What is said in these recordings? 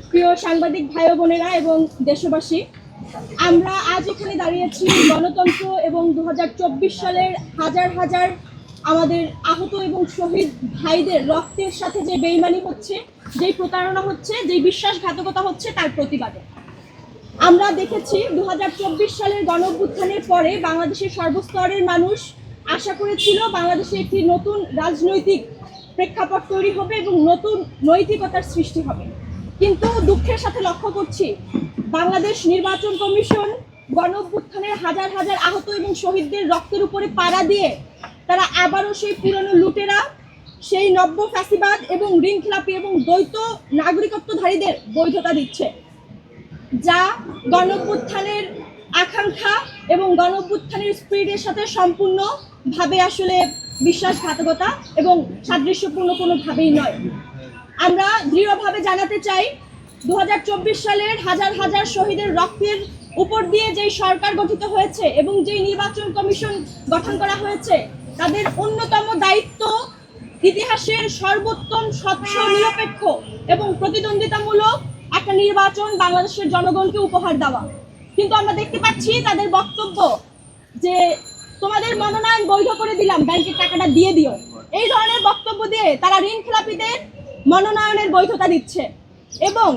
প্রিয় সাংবাদিক ভাই বোনেরা এবং দেশবাসী, আমরা আজ এখানে দাঁড়িয়েছি গণতন্ত্র এবং 2024 সালের হাজার হাজার আমাদের আহত এবং শহীদ ভাইদের রক্তের সাথে যে বেইমানি হচ্ছে, যেই প্রতারণা হচ্ছে, যেই বিশ্বাসঘাতকতা হচ্ছে তার প্রতিবাদে। আমরা দেখেছি 2024 সালের গণঅভ্যুত্থানের পরে বাংলাদেশের সর্বস্তরের মানুষ আশা করেছিল বাংলাদেশে একটি নতুন রাজনৈতিক প্রেক্ষাপট তৈরি হবে এবং নতুন নৈতিকতার সৃষ্টি হবে। কিন্তু দুঃখের সাথে লক্ষ্য করছি বাংলাদেশ নির্বাচন কমিশন গণঅভ্যুত্থানের হাজার হাজার আহত এবং শহীদদের রক্তের উপরে পাড়া দিয়ে তারা আবারও সেই পুরনো লুটেরা, সেই নব্য ফ্যাসিবাদ এবং ঋণখেলাপি এবং দ্বৈত নাগরিকত্বধারীদের বৈধতা দিচ্ছে, যা গণঅভ্যুত্থানের আকাঙ্ক্ষা এবং গণঅভ্যুত্থানের স্পিরিটের সাথে সম্পূর্ণভাবে আসলে বিশ্বাসঘাতকতা এবং সাদৃশ্যপূর্ণ কোনোভাবেই নয়। আমরা দৃঢ়ভাবে জানাতে চাই 2024 সালের হাজার হাজার শহীদের রক্তের উপর দিয়ে যেই সরকার গঠিত হয়েছে এবং যেই নির্বাচন কমিশন গঠন করা হয়েছে, তাদের অন্যতম দায়িত্ব ইতিহাসের সর্বোত্তম, স্বচ্ছ, নিরপেক্ষ এবং প্রতিদ্বন্দ্বিতামূলক একটা নির্বাচন বাংলাদেশের জনগণকে উপহার দেওয়া। কিন্তু আমরা দেখতে পাচ্ছি তাদের বক্তব্য যে তোমাদের মনোনয়ন বৈধ করে দিলাম, ব্যাংকের টাকাটা দিয়ে দিও, এই ধরনের বক্তব্য দিয়ে তারা ঋণখেলাপিদের মনোনয়নের বৈধতা দিচ্ছে। এবং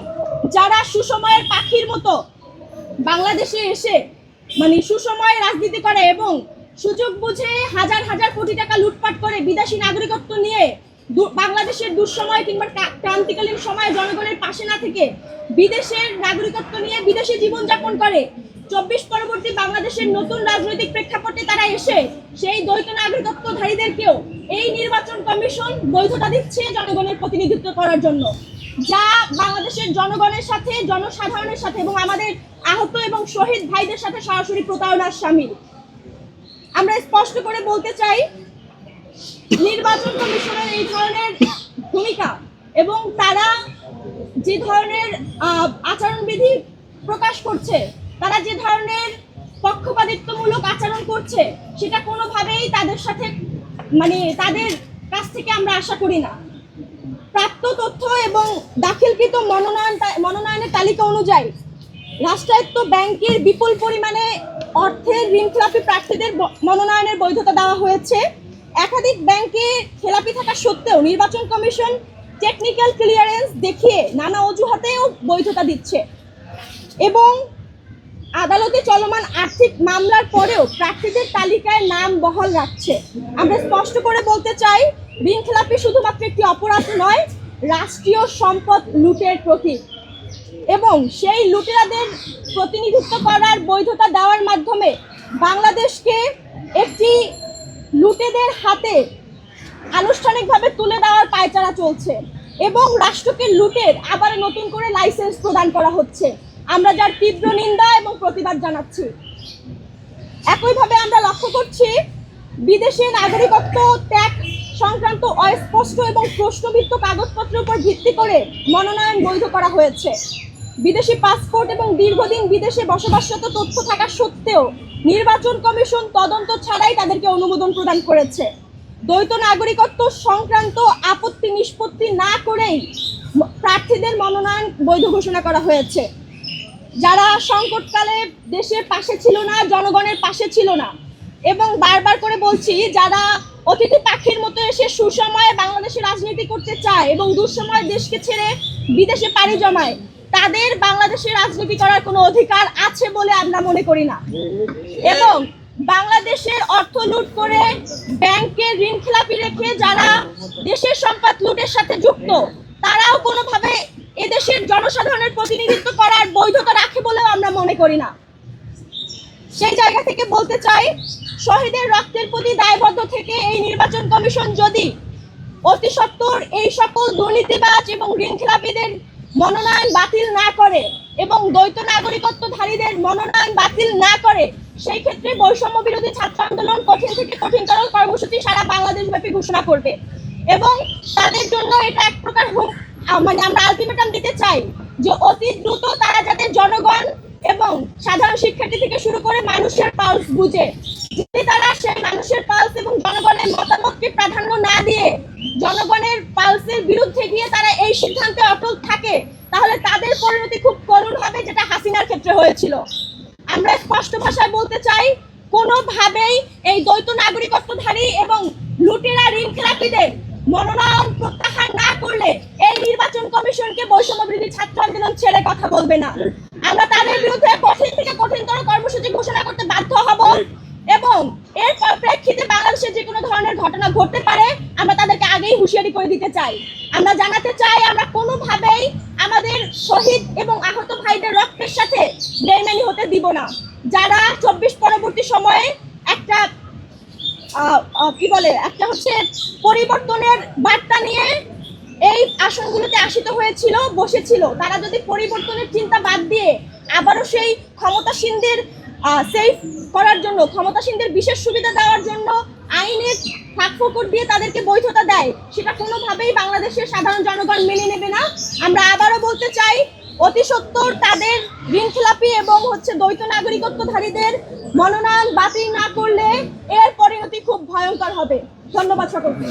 যারা সুসময়ের পাখির মতো বাংলাদেশে এসে সুসময়ে রাজনীতি করে এবং সুযোগ বুঝে হাজার হাজার কোটি টাকা লুটপাট করে বিদেশি নাগরিকত্ব নিয়ে বাংলাদেশের দুঃসময় কিংবা ক্রান্তিকালীন সময়ে জনগণের পাশে না থেকে বিদেশের নাগরিকত্ব নিয়ে বিদেশে জীবনযাপন করে, 24 পরবর্তী বাংলাদেশের নতুন রাজনৈতিক প্রেক্ষাপটে তারা এসে সেই দ্বৈত নাগরিকত্বধারীদেরকেও এই নির্বাচন কমিশন বৈধতা দিচ্ছে জনগণের প্রতিনিধিত্ব করার জন্য, যা বাংলাদেশের জনগণের সাথে, জনসাধারণের সাথে এবং আমাদের আহত এবং শহীদ ভাইদের সাথে সরাসরি প্রতারণার শামিল। আমরা স্পষ্ট করে বলতে চাই, নির্বাচন কমিশনের এই ধরনের ভূমিকা এবং তারা যে ধরনের আচরণবিধি প্রকাশ করছে, তারা যে ধরনের পক্ষপাতিত্বমূলক আচরণ করছে, সেটা কোনোভাবেই তাদের সাথে তাদের কাছ থেকে আমরা আশা করি না। প্রাপ্ত তথ্য এবং দাখিলকৃত মনোনয়নের তালিকা অনুযায়ী রাষ্ট্রায়ত্ত ব্যাংকের বিপুল পরিমাণে অর্থের ঋণখেলাপি প্রার্থীদের মনোনয়নের বৈধতা দেওয়া হয়েছে। একাধিক ব্যাংকে খেলাপি থাকা সত্ত্বেও নির্বাচন কমিশন টেকনিক্যাল ক্লিয়ারেন্স দেখিয়ে নানা অজুহাতেও বৈধতা দিচ্ছে এবং আদালতে চলমান আর্থিক মামলার পরেও প্রার্থীদের তালিকায় নাম বহাল রাখছে। আমরা স্পষ্ট করে বলতে চাই, ঋণখেলাপি শুধুমাত্র একটি অপরাধ নয়, রাষ্ট্রীয় সম্পদ লুটের প্রতীক এবং সেই লুটেরাদের প্রতিনিধিত্ব করার বৈধতা দেওয়ার মাধ্যমে বাংলাদেশকে একটি লুটেদের হাতে আনুষ্ঠানিকভাবে তুলে দেওয়ার পায়চারা চলছে এবং রাষ্ট্রকে লুটের আবার নতুন করে লাইসেন্স প্রদান করা হচ্ছে, আমরা যার তীব্র নিন্দা এবং প্রতিবাদ জানাচ্ছি। একইভাবে আমরা লক্ষ্য করছি বিদেশে নাগরিকত্ব ত্যাগ সংক্রান্ত অস্পষ্ট এবং প্রশ্নবিদ্ধ কাগজপত্রের উপর ভিত্তি করে মনোনয়ন বৈধ করা হয়েছে। বিদেশি পাসপোর্ট এবং দীর্ঘদিন বিদেশে বসবাসরত তথ্য থাকা সত্ত্বেও নির্বাচন কমিশন তদন্ত ছাড়াই তাদেরকে অনুমোদন প্রদান করেছে। দ্বৈত নাগরিকত্ব সংক্রান্ত আপত্তি নিষ্পত্তি না করেই প্রার্থীদের মনোনয়ন বৈধ ঘোষণা করা হয়েছে। যারা সংকটকালে দেশের পাশে ছিল না, জনগণের পাশে ছিল না এবং বারবার করে বলছি, যারা অতিথি পাখির মতো এসে সুসময়ে বাংলাদেশে রাজনীতি করতে চায় এবং দুঃসময় দেশকে ছেড়ে বিদেশে পাড়ি জমায়, তাদের বাংলাদেশে রাজনীতি করার কোনো অধিকার আছে বলে আমরা মনে করি না। এবং বাংলাদেশের অর্থ লুট করে ব্যাংকের ঋণখেলাপি রেখে যারা দেশের সম্পদ লুটের সাথে যুক্ত, তারাও কোনোভাবে এদেশের জনসাধারণের প্রতিনিধিত্ব করার বৈধতা রাখে বলেও আমরা মনে করি না। সেই জায়গা থেকে বলতে চাই, শহীদের রক্তের প্রতি দায়বদ্ধ থেকে এই নির্বাচন কমিশন যদি অতি সত্বর এই সকল দুর্নীতিবাজ এবং ঋণখেলাপিদের মনোনয়ন বাতিল না করে এবং দ্বৈত নাগরিকত্বধারীদের মনোনয়ন বাতিল না করে, সেই ক্ষেত্রে বৈষম্য বিরোধী ছাত্র আন্দোলন কঠিন থেকে কঠিনতর কর্মসূচি সারা বাংলাদেশ ব্যাপী ঘোষণা করবে এবং তাদের জন্য এটা এক প্রকার আমরা আলটিমেটাম দিতে চাই যে অতি দ্রুত তারা যাতে জনগণ এবং সাধারণ শিক্ষার্থী থেকে শুরু করে মানুষের পালস বুঝে, যদি তারা সেই মানুষের পালস এবং জনগণের মতামতকে প্রাধান্য না দিয়ে জনগণের পালসের বিরুদ্ধে গিয়ে তারা এই সিদ্ধান্তে অটল থাকে, তাদের পরিণতি খুব করুণ হবে, যেটা হাসিনার ক্ষেত্রে হয়েছিল। আমরা স্পষ্ট ভাষায় বলতে চাই, কোনোভাবেই এই দ্বৈত নাগরিকত্বধারী এবং লুটেরা ঋণখেলাপিদের মনোনয়ন প্রত্যাহার না করলে এই নির্বাচন কমিশনকে বৈষম্য বিরোধী ছাত্র আন্দোলন ছেড়ে কথা বলবে না। আমরা তাদের বিরুদ্ধে কঠিন থেকে কঠিনতর কর্মসূচি ঘোষণা করতে বাধ্য হব এবং এর প্রেক্ষিতে বাংলাদেশে যে কোনো ধরনের ঘটনা ঘটতে পারে আমরা তাদেরকে আগেই হুঁশিয়ারি করে দিতে চাই। আমরা জানাতে চাই, আমরা কোনোভাবেই আমাদের শহীদ এবং আহত ভাইদের রক্তের সাথে বেইমানি হতে দিব না। যারা 24 পরবর্তী সময়ে একটা একটা হচ্ছে পরিবর্তনের বার্তা নিয়ে এই আসনগুলোতে আসিত হয়েছিল, বসেছিল, তারা যদি পরিবর্তনের চিন্তা বাদ দিয়ে আবারও সেই ক্ষমতাসীনদের সেফ করার জন্য, ক্ষমতাসীনদের বিশেষ সুবিধা দেওয়ার জন্য আইনের ফাঁকফোকর দিয়ে তাদেরকে বৈধতা দেয়, সেটা কোনোভাবেই বাংলাদেশের সাধারণ জনগণ মেনে নেবে না। আমরা আবারও বলতে চাই, অতি সত্বর তাদের ঋণখেলাপি এবং দ্বৈত নাগরিকত্বধারীদের মনোনয়ন বাতিল না করলে এর পরিণতি খুব ভয়ঙ্কর হবে। ধন্যবাদ সকলকে।